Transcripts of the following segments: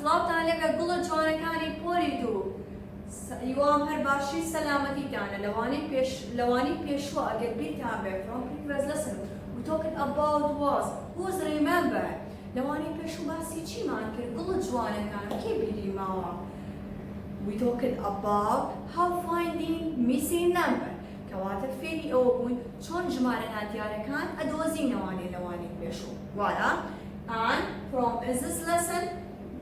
سڵاوتان لەبێ گوڵە جوانەکانی پۆری دوو یوام هەر باشی سەلامەتیتانە لەوانی پێشوە ئەگەر بیرتان بێ from previous lesson we talked about was who's remember لەوانی پێشوو باسی چیمان کرد گوڵە جوانەکان کێ بیری ماوە we talked about how finding missing number کەواتە فێری ئەوە بووین چۆن ژمارە نادیارەکان ئەدۆزینەوانی لەوانی پێشوو وایە and from this lesson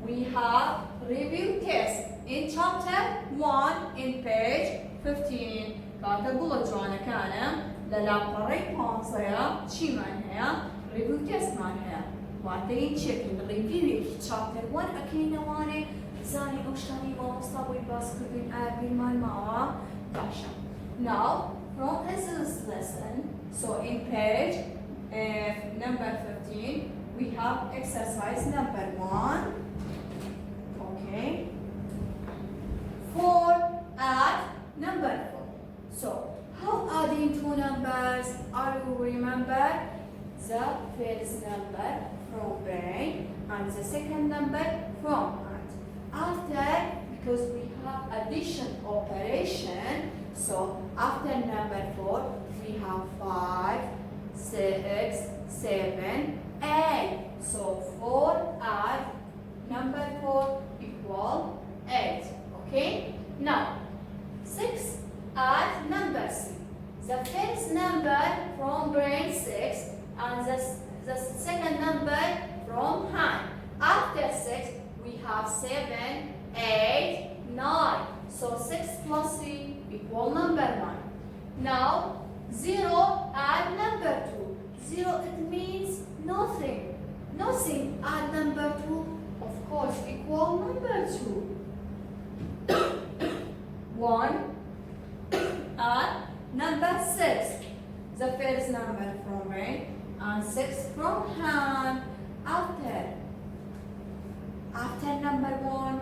we have review test in chapter 1 in page 15 کاتە گوڵە جوانەکانە لە لاپەڕەی 15 چیمان هەیە review testمان هەیە واتەی چێکین ڕیڤیوێکی chapter 1 ئەکەینەوانێ زانی ئەو شتانی مامۆستا بۆی باس کردوین ئایا بیرمان ماوە باشە now from this lesson so in page number 15 we have exercise number 1 okay 4 add number 4 so how adding two numbers are you remember the first number from brain and the second number from heart after because we have addition operation so after number 4 we have 5 6 7 8 so 4 add number 4 equal 8 okay now 6 add number 6 the first number from brain 6 and the second number from hand after 6 we have 7 8 9 so 6 plus 3 equal number 9 now 0 add number 2 0 it means nothing nothing add number 2 of course equal number 2 1 add number 6 the first number from brain and 6 from hand after number 1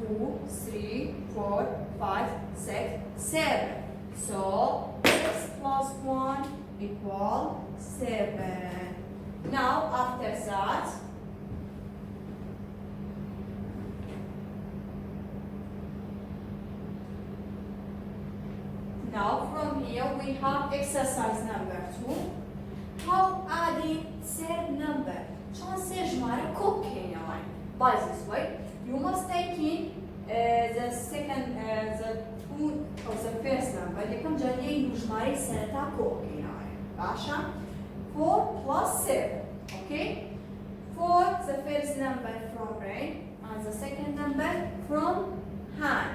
2 3 4 5 6 7 so 6 plus 1 equal 7 now after that now from here we have exercise number 2 how adding third number چون سه ژمارە کۆب بکەینەوە by this way you must take in the second the two of the first number یەکەم جارێ ژمارەی سەرەتا کۆب بکەینەوە باشە 4 plus 7 okay 4 the first number from brain and the second number from hand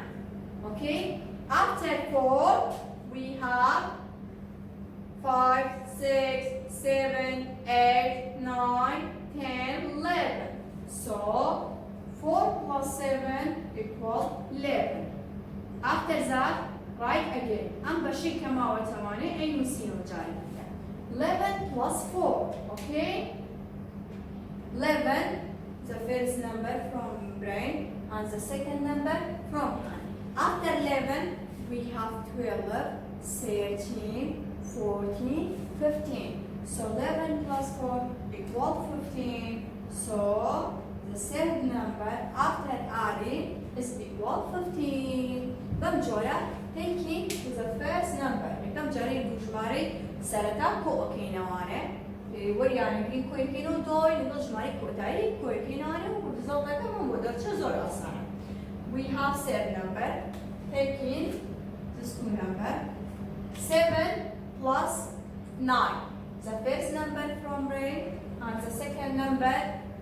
okay after 4 we have 5 6 7 8 9 10 11 so 4 plus 7 equal 11 after that write again am bashi kama wa tamani ay nusino jari 11 plus 4 okay 11 the first number from brain and the second number from hand after 11 we have 12 13 14 15 so 11 plus 4 equal 15 so the third number after adding is equal 15 بمجرد taking to the first number يكم جاري بجماري سرطة كو أكينوانه ورياني بين كو يكينو دوي نقول جماري كو دايري كو يكينوانه ورزالة كمان مدر چزور أصلا we have third number taking this two number 7 plus 9 the first number from brain and the second number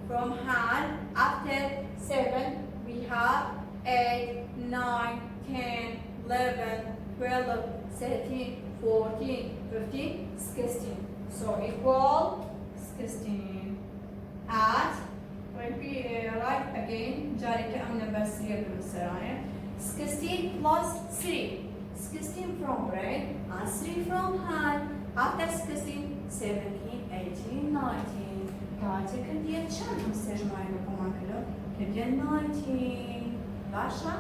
from hand after 7 we have 8 9 10 11 12 13 14 15 16 so equal 16 add repeat write again جاري كأمنا بس يبرو 16 plus 3 16 from brain and 3 from hand after 16 17 18 19 كاتي كدير چند هم سجمعي بكمان كلو كدير 19 باشا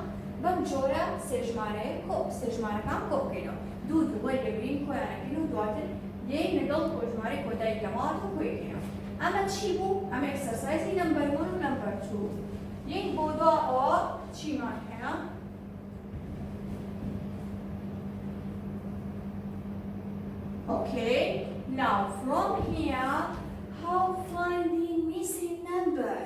بمجورة سجمعي كوب سجمعي كان كوب كينو دو دوي ببرين كويانا كينو دواتر يي ندل كوجمعي كوداي جماعتو كوي كينو أما تشيبو أما exercise number 1 و number 2 یک بودا آ چی من هیا okay now from here how find the missing number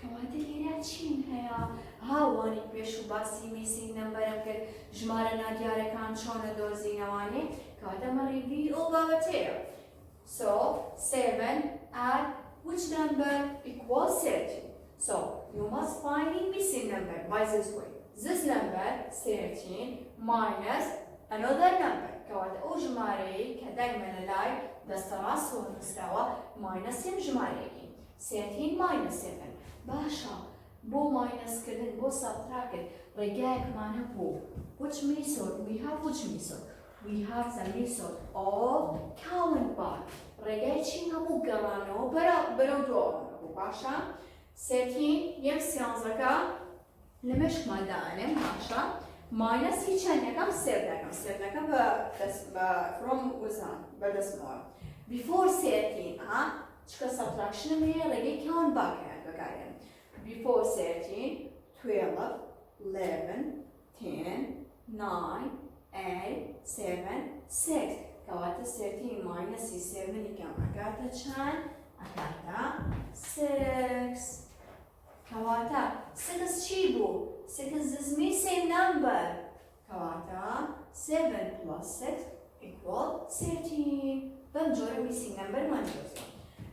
كواتي ليرا چین هيا هاواني بيشو باسي missing number اگر جمارة ناديارة كان شون دوزي نواني كواتا مريبي او بابتير so 7 add which number equals 30 so you must find the missing number by this way this number 13 minus another number كواتا او جماري كدايما لاي دستراس ونستوى minus يم جماري 13 minus 7 باشا بو minus كردن بو subtract رجاك معنا بو which method we have which method we have the method of count by رجاك چين هبو قرانو برو دورنا بو باشا 13 يم سيانزكا لمش ما دانم باشا minus هي چند يكم 7 from وزن بدسمار before 13 چكا subtraction هي رجاك count back بقاين before 13 12 11 10 9 8 7 6 كواتا 13 minus 7 يكم أكاتا چند أكاتا 6 كواتا 6 شيبو 6 is missing number كواتا 7 plus 6 equal 13 بنجور missing number منجوزة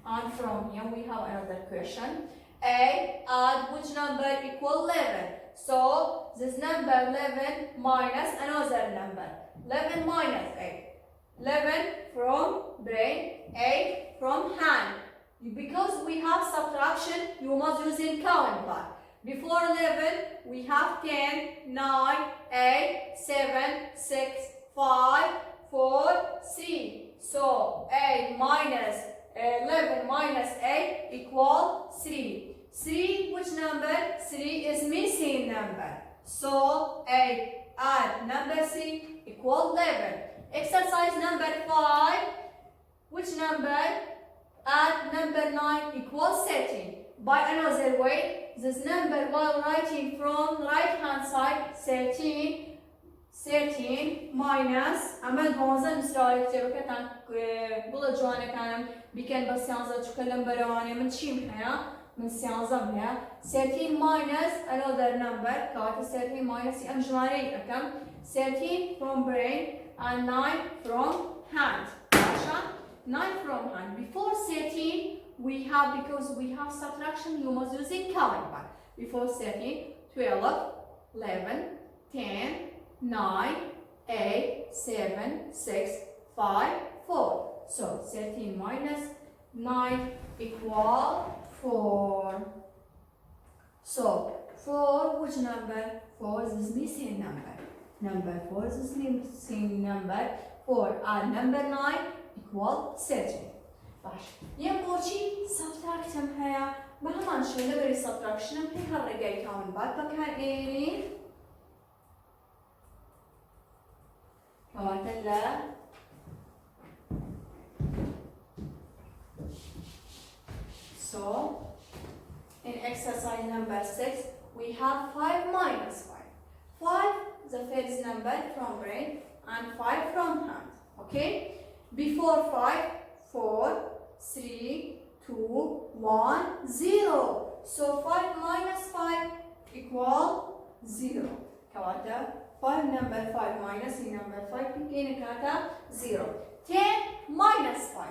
and from here we have another question A add which number equal 11 so this number 11 minus another number 11 minus 8 11 from brain 8 from hand because we have subtraction you must use in count bar before 11 we have 10 9 8 7 6 5 4 3 so 8 minus 11 minus 8 equal 3 3 which number 3 is missing number so 8 add number 3 equal 11 exercise number 5 which number add number 9 equals 13 by another way this number while writing from right hand side 13 minus عمل بونزن مستوى كتير وكتان بولا جوانا كانم بيكن بس يانزا تكلم برواني من شيم هيا من سيانزا هيا 13 minus another number كواتا 13 minus يم جواني أكم 13 from brain and 9 from hand 9 from hand before 13 we have because we have subtraction you must use it count bar before 13 12 11 10 9 8 7 6 5 4 so 13 minus 9 equal 4 so 4 which number 4 is missing number 4 is missing number 4 and number 9 equal 13 باش ينبوشي subtract هيا بهمان شو نبري subtraction هي هالرجاي كون بعد بكان إيرين كواتلا so in exercise number 6 we have 5 minus 5 5 the first number from brain and 5 from hand okay before 5 4 3 2 1 0 so 5 minus 5 equal 0 كواتا 5 number 5 minus number 5 بكين كاتا 0 10 minus 5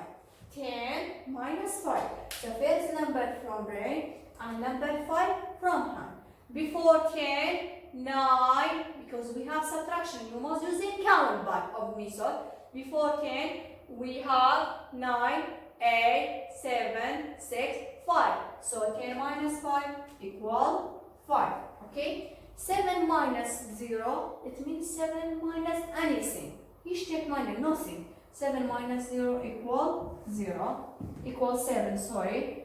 10 minus 5 the first number from brain and number 5 from hand before 10 9 because we have subtraction you must use in count bar of method before 10 we have 9 8 7 6 5 so 10 minus 5 equal 5 okay 7 minus 0 it means 7 minus anything يشتك minus nothing 7 minus 0 equal 0 equal 7 sorry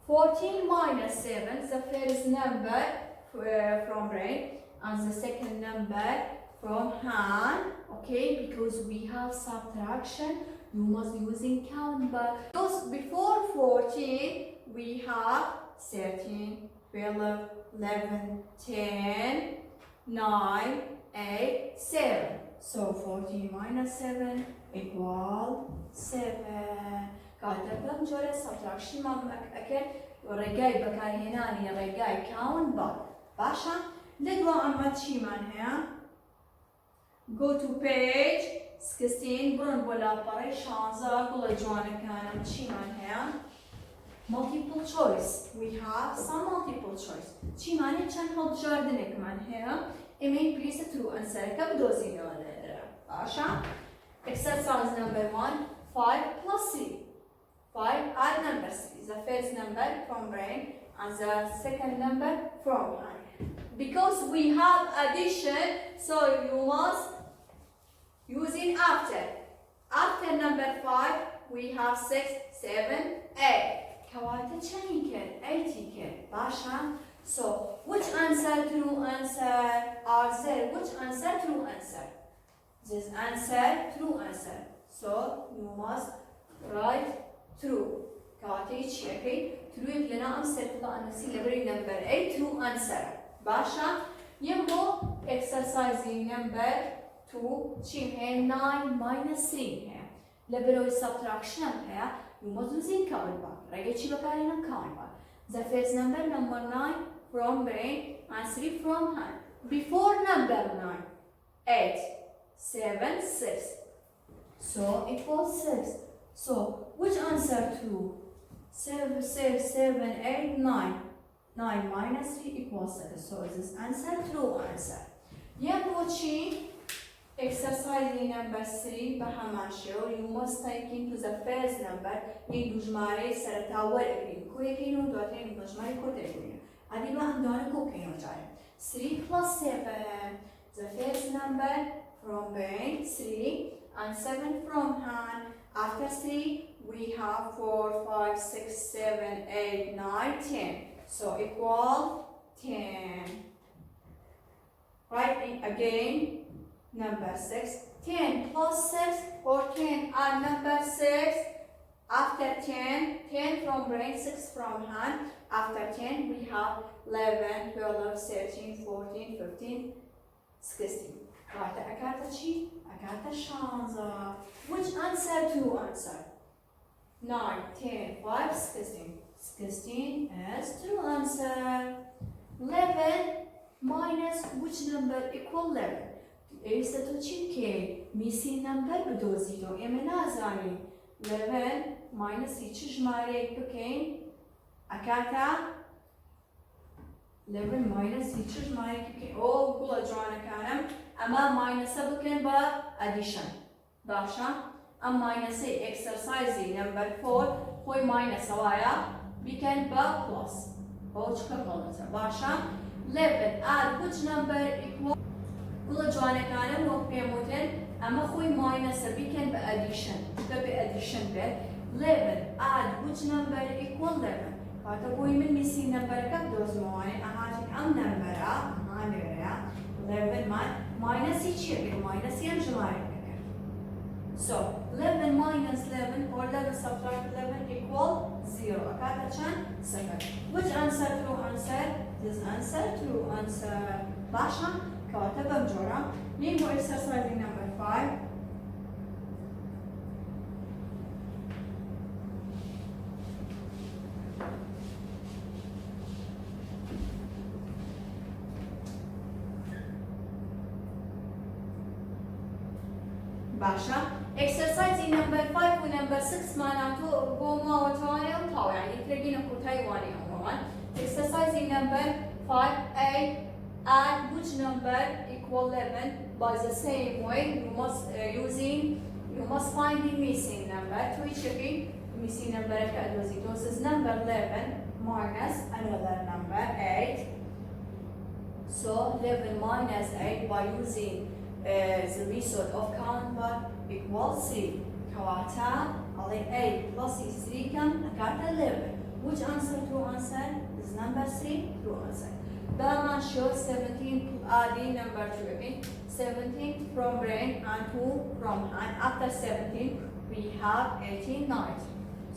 14 minus 7 the first number from brain and the second number from hand okay because we have subtraction you must be using count bar because before 14 we have 13 12 11, 10, 9, 8, 7. So 14 minus 7 equal 7. كاتب جورة subtraction ما أكل ورجاي بكار هناني رجاي count back. باشا لدوا أما تشي منها. Go to page 16 برون بولا بري شانزا كل جوانا كان تشي منها. Multiple choice. We have some multiple choice. تشي ماني كان هاد جاردنك منها. Emain please true answer. كبدوزي نوانا. باشا. Exercise number 1. 5 plus 3. 5 add number 3. The first number from brain and the second number from hand. Because we have addition, so you must use it after. After number 5, we have 6, 7, 8. Kawata chanken, 80 ken. Basha. So, which answer, true answer are there? Which answer, true answer? This answer, true answer. So, you must write true. Kawata checking. True لنا أمثلة تطلع نفسي لبري number 8 true answer. باشا. يمبو exercise number 2 شيء 9 minus 3 هي. لبرو subtraction هي. You must use in count back. رجعت شيء بكارينا count back. The first number 9 from brain and 3 from hand. Before number 9, 8, 7, 6. So equals 6. So which answer true? 7, 6, 7, 8, 9. 9 minus 3 equals 7. So this answer true answer. Yambochi exercise number 3 Bahamasho. You must take into the first number. Yidujmare Saratawa Ekin. Kuekino Dotin Dujmare Kotekino. Adiba and Donako Kino. 3 plus 7. The first number from brain 3 and 7 from hand. After 3, we have 4, 5, 6, 7, 8, 9, 10. So equal 10. Write again number 6. 10 plus 6 or 10 and number 6. After 10, 10 from brain, 6 from hand. After 10, we have 11, 12, 13, 14, 15, 16. Right, akata chi, akata shanza. Which answer to answer? 9, 10, 5, 16. 16 is true answer. 11 minus which number equal 11? Is the to missing number بدوزيتو إمنا زاني 11 minus each جمارك بكين أكاتا 11 minus each جمارك بكين أو قولا جوانا كانم أما minus بكين با addition باشا أم minus exercise number 4 هوي minus وايا بكين با plus أو شكا باشا 11 add which number equal كل جوانا كانم وبيموتن أما خوي minus بيكن بأديشن بأديشن به 11 add which number equal 11 فاتبوي من ميسي number كبدوز مواني أهاتي أم number هانيريا 11 minus يشيل minus ينجمعي so 11 minus 11 or 11 subtract 11 equal 0 أكاتا كان 7 which answer true answer this answer true answer باشا كاتبة بجورة نيجو exercise number 5 باشا exercise number 5 و number 6 معناته قوما وتواني وطاو يعني تلاقينا كوتايواني عموما exercise number 5A add which number equal 11 by the same way you must find the missing number to checking missing number this is number 11 minus another number 8 so 11 minus 8 by using the method of count bar equals 3 كواتا على 8 plus 3 كم أكاتا 11 which answer true answer is number 3 true answer Bama shows 17 adding number 2 again. 17 from brain and 2 from hand. After 17, we have 18, 19.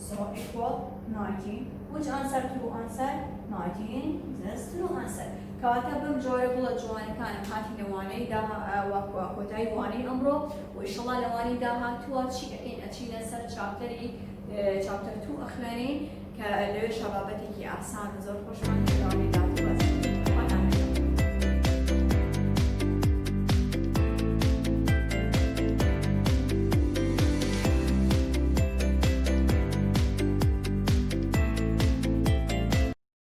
So equal 19. Which answer? True answer? 19 is true answer. كاتب enjoyable جواني كان هاتي لواني داها واكو تاي واني أمره وإن شاء الله لواني داها تو شيء أكين أشينا سر chapter 2 أخلاني كلو شبابتي كي أحسن زور خوش عن جواني داها